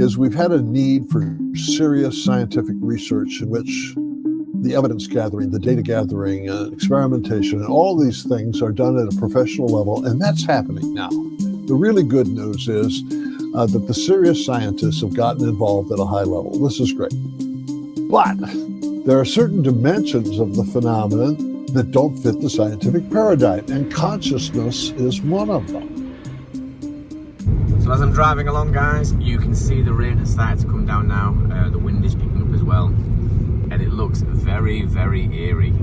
is we've had a need for serious scientific research in which the evidence gathering, the data gathering, experimentation, and all these things are done at a professional level, and that's happening now. The really good news is that the serious scientists have gotten involved at a high level. This is great. But there are certain dimensions of the phenomenon that don't fit the scientific paradigm, and consciousness is one of them. So as I'm driving along, guys, you can see the rain has started to come down now. The wind is picking up as well, and it looks very, very eerie.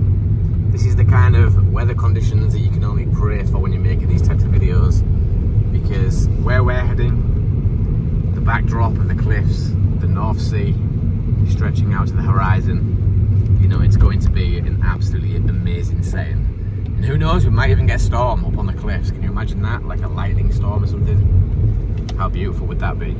This is the kind of weather conditions that you can only pray for when you're making these types of videos, because where we're heading, the backdrop of the cliffs, the North Sea stretching out to the horizon, you know, it's going to be an absolutely amazing setting. And who knows, we might even get a storm up on the cliffs. Can you imagine that? Like a lightning storm or something? How beautiful would that be?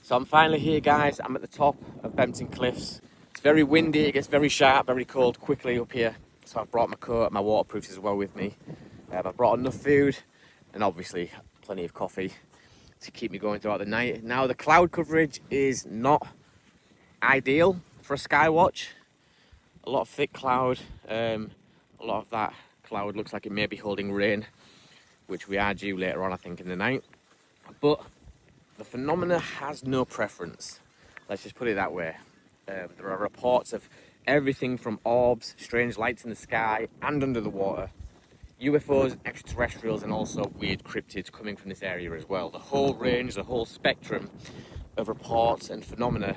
So I'm finally here, guys. I'm at the top of Bmpton Cliffs. It's very windy, it gets very sharp, very cold quickly up here. So I've brought my coat, my waterproofs as well with me. I've brought enough food and obviously plenty of coffee to keep me going throughout the night. Now the cloud coverage is not ideal for a skywatch. A lot of thick cloud, a lot of that cloud looks like it may be holding rain, which we are due later on, I think, in the night. But the phenomena has no preference, let's just put it that way. There are reports of everything from orbs, strange lights in the sky and under the water, UFOs, extraterrestrials, and also weird cryptids coming from this area as well. The whole range, the whole spectrum of reports and phenomena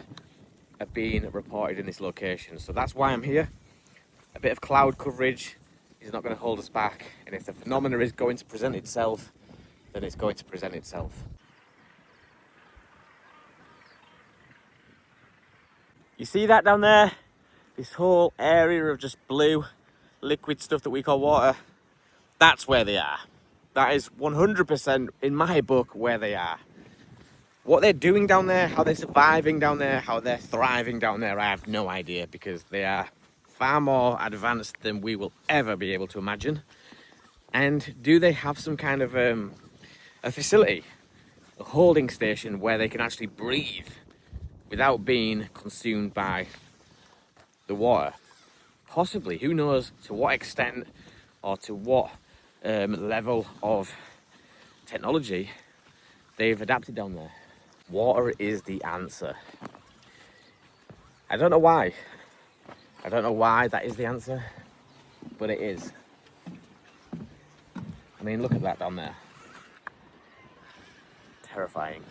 are being reported in this location. So that's why I'm here. A bit of cloud coverage is not going to hold us back, and if the phenomena is going to present itself, then it's going to present itself. You see that down there? This whole area of just blue liquid stuff that we call water, that's where they are. That is 100% in my book where they are. What they're doing down there, how they're surviving down there, how they're thriving down there, I have no idea, because they are far more advanced than we will ever be able to imagine. And do they have some kind of a facility, a holding station where they can actually breathe without being consumed by the water? Possibly, who knows to what extent or to what level of technology they've adapted down there. Water is the answer. I don't know why. I don't know why that is the answer, but it is. I mean, look at that down there. Terrifying.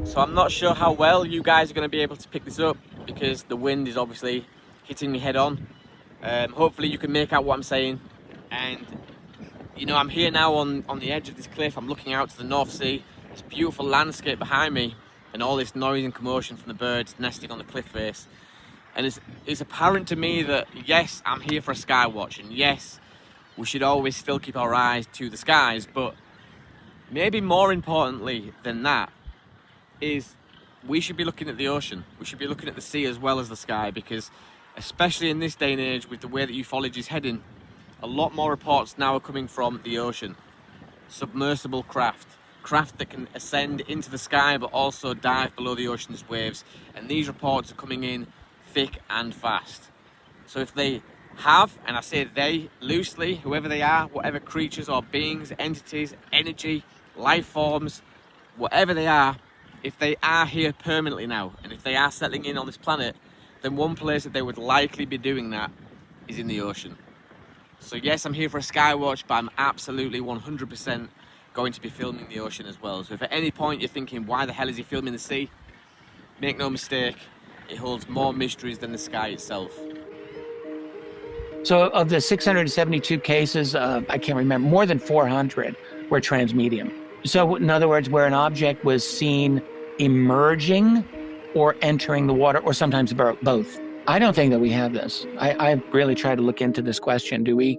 So I'm not sure how well you guys are going to be able to pick this up, because the wind is obviously hitting me head on. Hopefully you can make out what I'm saying. And you know, I'm here now on the edge of this cliff. I'm looking out to the North Sea. This beautiful landscape behind me, and all this noise and commotion from the birds nesting on the cliff face. And it's apparent to me that yes, I'm here for a sky watch, and yes, we should always still keep our eyes to the skies, but maybe more importantly than that is we should be looking at the ocean. We should be looking at the sea as well as the sky, because especially in this day and age, with the way that ufology is heading, a lot more reports now are coming from the ocean. Submersible craft, craft that can ascend into the sky but also dive below the ocean's waves, and these reports are coming in thick and fast. So if they have, and I say they loosely, whoever they are, whatever creatures or beings, entities, energy, life forms, whatever they are, if they are here permanently now, and if they are settling in on this planet, then one place that they would likely be doing that is in the ocean. So yes, I'm here for a skywatch, but I'm absolutely 100% going to be filming the ocean as well. So if at any point you're thinking, why the hell is he filming the sea? Make no mistake, it holds more mysteries than the sky itself. So of the 672 cases, I can't remember, more than 400 were transmedium. So in other words, where an object was seen emerging or entering the water, or sometimes both. I don't think that we have this. I really tried to look into this question. Do we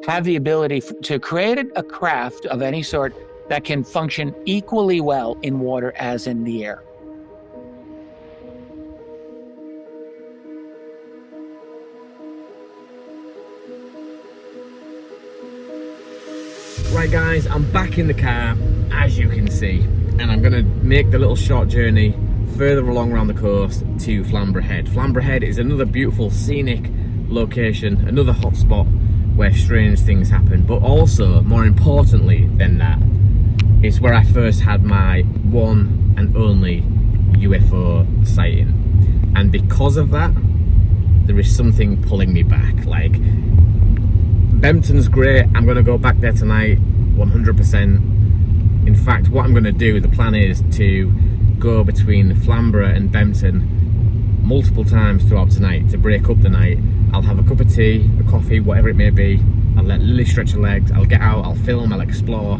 have the ability to create a craft of any sort that can function equally well in water as in the air? Right guys, I'm back in the car, as you can see, and I'm gonna make the little short journey further along around the coast to Flamborough Head. Flamborough Head is another beautiful scenic location, another hotspot where strange things happen, but also, more importantly than that, it's where I first had my one and only UFO sighting. And because of that, there is something pulling me back. Like, Bmpton's great, I'm going to go back there tonight, 100%. In fact, what I'm going to do, the plan is to go between Flamborough and Bmpton multiple times throughout tonight to break up the night. I'll have a cup of tea, a coffee, whatever it may be. I'll let Lily stretch her legs, I'll get out, I'll film, I'll explore.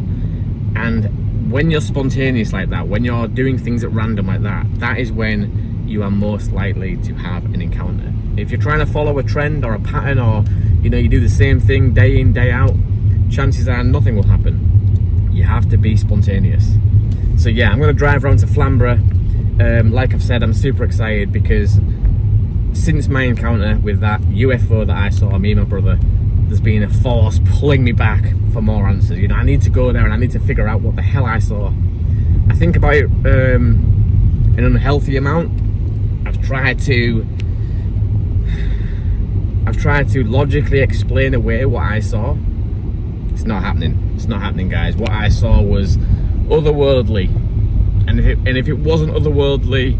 And when you're spontaneous like that, when you're doing things at random like that, that is when you are most likely to have an encounter. If you're trying to follow a trend or a pattern, or you do the same thing day in, day out, chances are nothing will happen. You have to be spontaneous. So yeah, I'm going to drive around to Flamborough. Like I've said, I'm super excited because since my encounter with that UFO that I saw, me and my brother, there's been a force pulling me back for more answers. I need to go there and I need to figure out what the hell I saw. I think about it an unhealthy amount. I've tried to logically explain away what I saw. It's not happening. It's not happening, guys. What I saw was otherworldly, and if it wasn't otherworldly,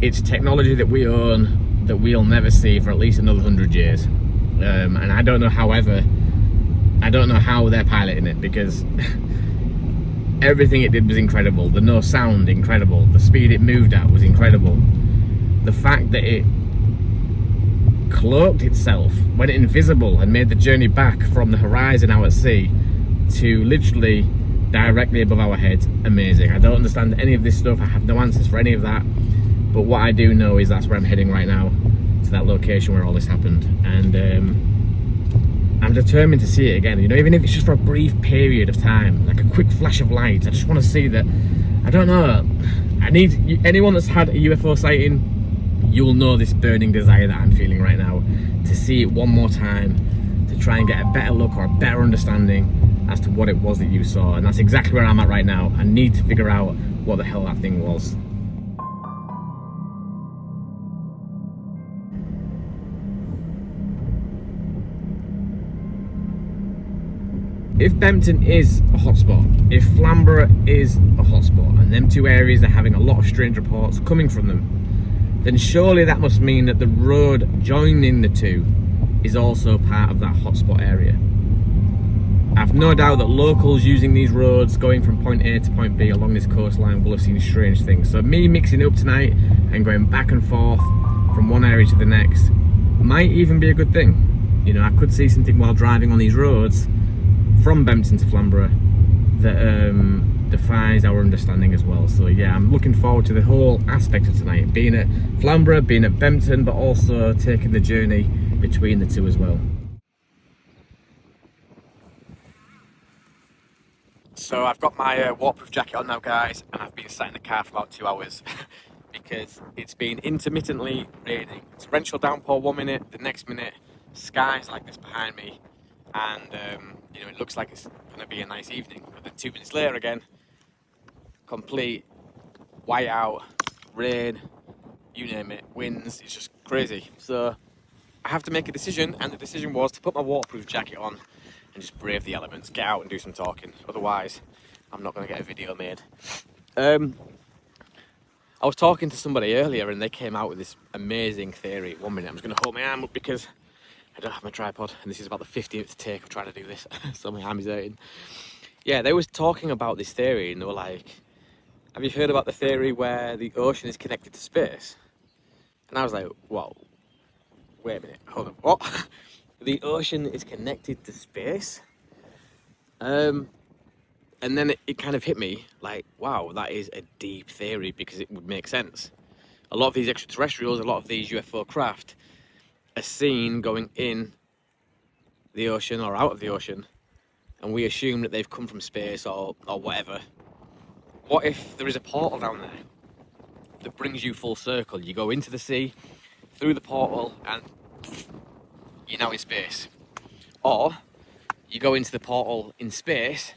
it's technology that we own that we'll never see for at least another 100 years. And I don't know how they're piloting it, because everything it did was incredible. The no sound, incredible. The speed it moved at was incredible. The fact that it cloaked itself, went invisible, and made the journey back from the horizon out at sea to literally directly above our heads, amazing. I don't understand any of this stuff. I have no answers for any of that, but what I do know is that's where I'm heading right now, to that location where all this happened. And I'm determined to see it again, even if it's just for a brief period of time, like a quick flash of light. I just want to see that. I don't know, I need anyone that's had a UFO sighting, you'll know this burning desire that I'm feeling right now to see it one more time, to try and get a better look or a better understanding as to what it was that you saw. And that's exactly where I'm at right now. I need to figure out what the hell that thing was. If Bmpton is a hotspot, if Flamborough is a hotspot, and them two areas are having a lot of strange reports coming from them, then surely that must mean that the road joining the two is also part of that hotspot area. I've no doubt that locals using these roads going from point A to point B along this coastline will have seen strange things. So me mixing it up tonight and going back and forth from one area to the next might even be a good thing. I could see something while driving on these roads from Bmpton to Flamborough that defies our understanding as well. So yeah, I'm looking forward to the whole aspect of tonight, being at Flamborough, being at Bmpton, but also taking the journey between the two as well. So I've got my waterproof jacket on now, guys, and I've been sat in the car for about 2 hours because it's been intermittently raining. Torrential downpour 1 minute, the next minute sky's like this behind me, and it looks like it's going to be a nice evening, but then 2 minutes later again complete whiteout, rain, you name it, winds. It's just crazy. So I have to make a decision, and the decision was to put my waterproof jacket on and just brave the elements, get out and do some talking. Otherwise, I'm not going to get a video made. I was talking to somebody earlier and they came out with this amazing theory. 1 minute, I'm just going to hold my arm up because I don't have my tripod, and this is about the 50th take of trying to do this, so my arm is hurting. Yeah, they was talking about this theory, and they were like, have you heard about the theory where the ocean is connected to space? And I was like, well, wait a minute, hold on, what? The ocean is connected to space? And then it kind of hit me like, wow, that is a deep theory, because it would make sense. A lot of these extraterrestrials, a lot of these UFO craft are seen going in the ocean or out of the ocean, and we assume that they've come from space or whatever. What if there is a portal down there that brings you full circle? You go into the sea, through the portal, and you're now in space. Or you go into the portal in space,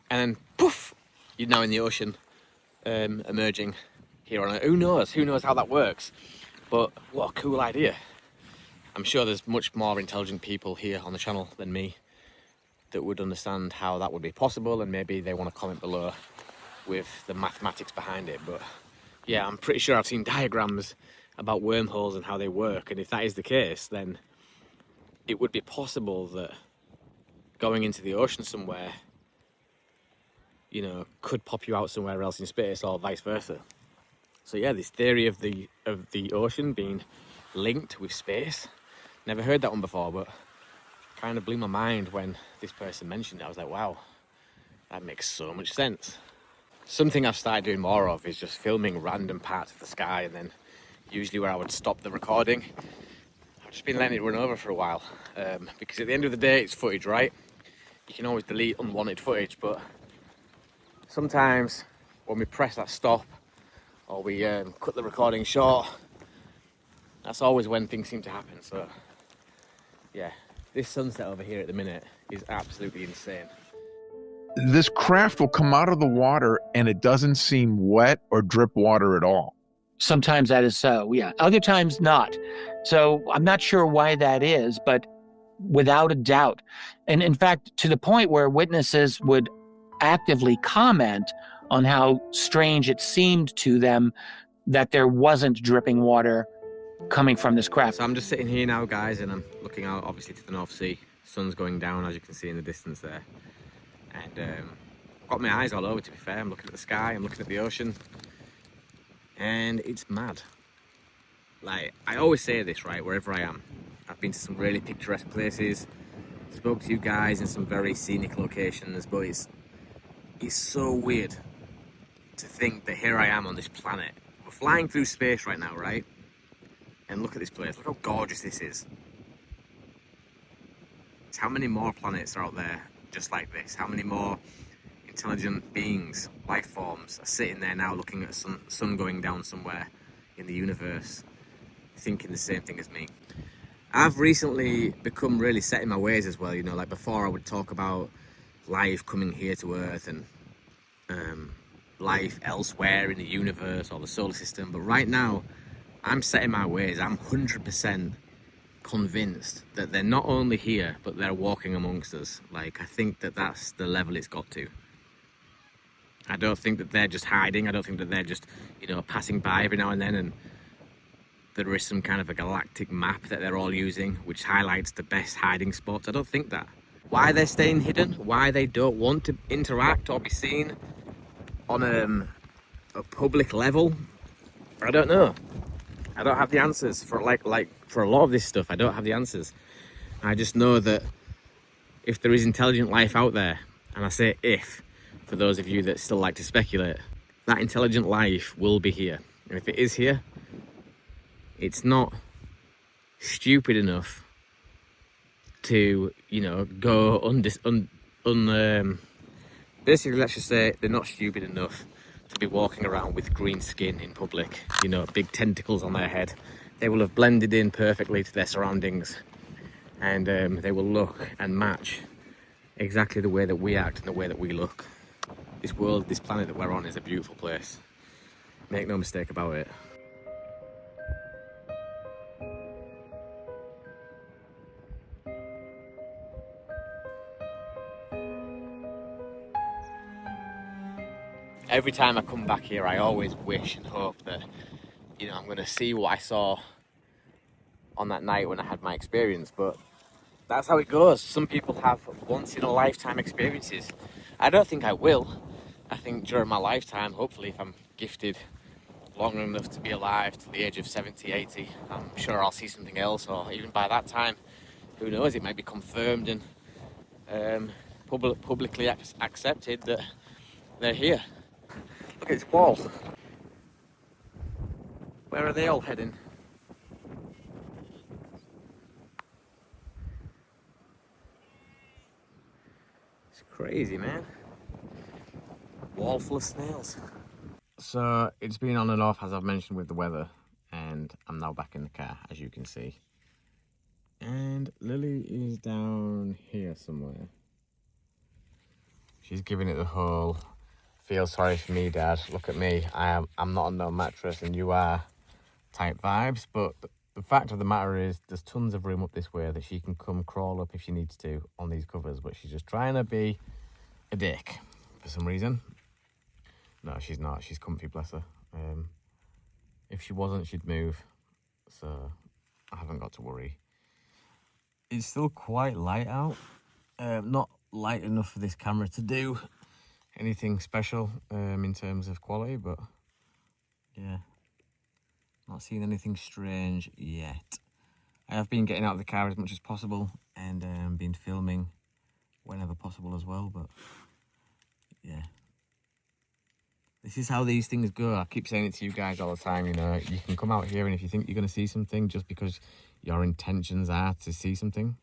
and then poof, you're now in the ocean, emerging here on Earth. Who knows how that works? But what a cool idea. I'm sure there's much more intelligent people here on the channel than me that would understand how that would be possible, and maybe they want to comment below with the mathematics behind it. But yeah, I'm pretty sure I've seen diagrams about wormholes and how they work, and if that is the case, then it would be possible that going into the ocean somewhere, you know, could pop you out somewhere else in space, or vice versa. So yeah, this theory of the ocean being linked with space, never heard that one before, but kind of blew my mind when this person mentioned it. I was like, wow, that makes so much sense. Something I've started doing more of is just filming random parts of the sky, and then usually where I would stop the recording, I've just been letting it run over for a while, because at the end of the day, it's footage, right? You can always delete unwanted footage, but sometimes when we press that stop or we cut the recording short, that's always when things seem to happen. So yeah, this sunset over here at the minute is absolutely insane. This craft will come out of the water and it doesn't seem wet or drip water at all. Sometimes that is so, yeah. Other times not. So I'm not sure why that is, but without a doubt. And in fact, to the point where witnesses would actively comment on how strange it seemed to them that there wasn't dripping water coming from this craft. So I'm just sitting here now, guys, and I'm looking out obviously to the North Sea. Sun's going down, as you can see in the distance there. And I've got my eyes all over, to be fair. I'm looking at the sky, I'm looking at the ocean, and it's mad. Like, I always say this, right, wherever I am. I've been to some really picturesque places, spoke to you guys in some very scenic locations, but it's so weird to think that here I am on this planet. We're flying through space right now, right? And look at this place, look how gorgeous this is. It's how many more planets are out there just like this? How many more intelligent beings, life forms, are sitting there now looking at the sun going down somewhere in the universe, thinking the same thing as me? I've recently become really set in my ways as well, you know, like before I would talk about life coming here to Earth and life elsewhere in the universe or the solar system, but right now I'm set in my ways. I'm 100% convinced that they're not only here, but they're walking amongst us. Like, I think that that's the level it's got to. I don't think that they're just hiding. I don't think that they're just, you know, passing by every now and then, and there is some kind of a galactic map that they're all using which highlights the best hiding spots. I don't think that. Why they're staying hidden, why they don't want to interact or be seen on a public level, I don't know. I don't have the answers for like for a lot of this stuff. I don't have the answers. I just know that if there is intelligent life out there, and I say if, for those of you that still like to speculate, that intelligent life will be here. And if it is here, it's not stupid enough to, you know, go basically, let's just say they're not stupid enough to be walking around with green skin in public, you know, big tentacles on their head. They will have blended in perfectly to their surroundings, and they will look and match exactly the way that we act and the way that we look. This world, this planet that we're on is a beautiful place. Make no mistake about it. Every time I come back here, I always wish and hope that, you know, I'm going to see what I saw on that night when I had my experience, but that's how it goes. Some people have once-in-a-lifetime experiences. I don't think I will. I think during my lifetime, hopefully, if I'm gifted long enough to be alive till the age of 70, 80, I'm sure I'll see something else, or even by that time, who knows, it might be confirmed and publicly accepted that they're here. Look at this wall. Where are they all heading? It's crazy, man. Wall full of snails. So it's been on and off, as I've mentioned, with the weather, and I'm now back in the car, as you can see. And Lily is down here somewhere. She's giving it the whole feel sorry for me, Dad. Look at me. I'm not on no mattress and you are type vibes. But the fact of the matter is there's tons of room up this way that she can come crawl up if she needs to on these covers. But she's just trying to be a dick for some reason. No, she's not. She's comfy, bless her. If she wasn't, she'd move. So I haven't got to worry. It's still quite light out. Not light enough for this camera to do anything special in terms of quality, but yeah, not seeing anything strange yet. I have been getting out of the car as much as possible and been filming whenever possible as well, but yeah. This is how these things go. I keep saying it to you guys all the time, you know, you can come out here and if you think you're going to see something just because your intentions are to see something,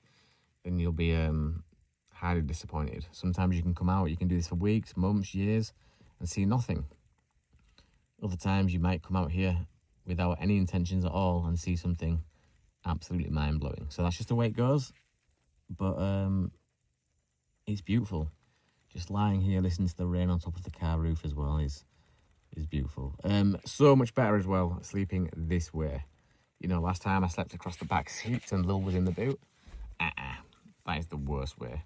then you'll be highly disappointed. Sometimes you can come out, you can do this for weeks, months, years, and see nothing. Other times you might come out here without any intentions at all and see something absolutely mind-blowing. So that's just the way it goes. But it's beautiful. Just lying here, listening to the rain on top of the car roof as well is beautiful. So much better as well, sleeping this way. You know, last time I slept across the back seat and Lil was in the boot. That is the worst way.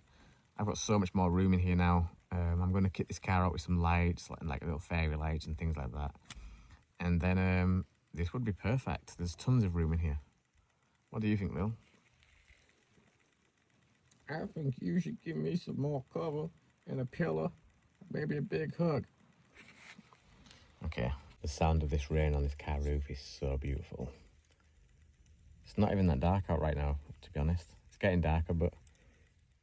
I've got so much more room in here now. I'm going to kit this car out with some lights, like little fairy lights and things like that. And then this would be perfect. There's tons of room in here. What do you think, Lil? I think you should give me some more cover and a pillow, maybe a big hug. Okay, the sound of this rain on this car roof is so beautiful. It's not even that dark out right now, to be honest. It's getting darker, but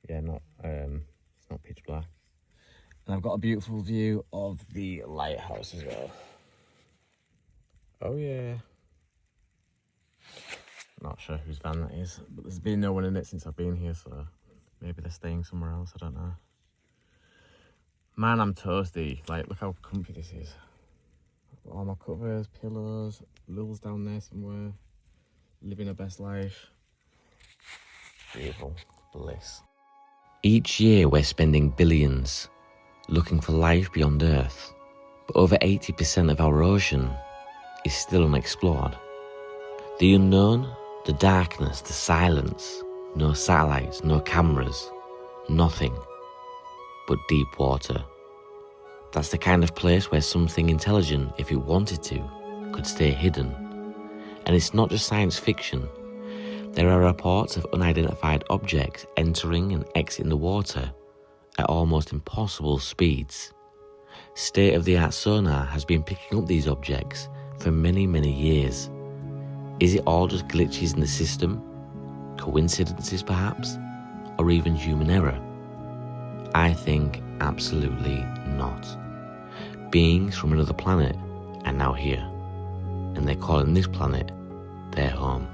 yeah, it's not pitch black. And I've got a beautiful view of the lighthouse as well. Oh yeah. Not sure whose van that is, but there's been no one in it since I've been here, so maybe they're staying somewhere else, I don't know. Man, I'm toasty. Like, look how comfy this is. I've got all my covers, pillows, Lil's down there somewhere, living her best life. Beautiful bliss. Each year we're spending billions looking for life beyond Earth, but over 80% of our ocean is still unexplored. The unknown, the darkness, the silence, no satellites, no cameras, nothing but deep water. That's the kind of place where something intelligent, if it wanted to, could stay hidden. And it's not just science fiction. There are reports of unidentified objects entering and exiting the water at almost impossible speeds. State-of-the-art sonar has been picking up these objects for many, many years. Is it all just glitches in the system? Coincidences, perhaps? Or even human error? I think absolutely not. Beings from another planet are now here, and they're calling this planet their home.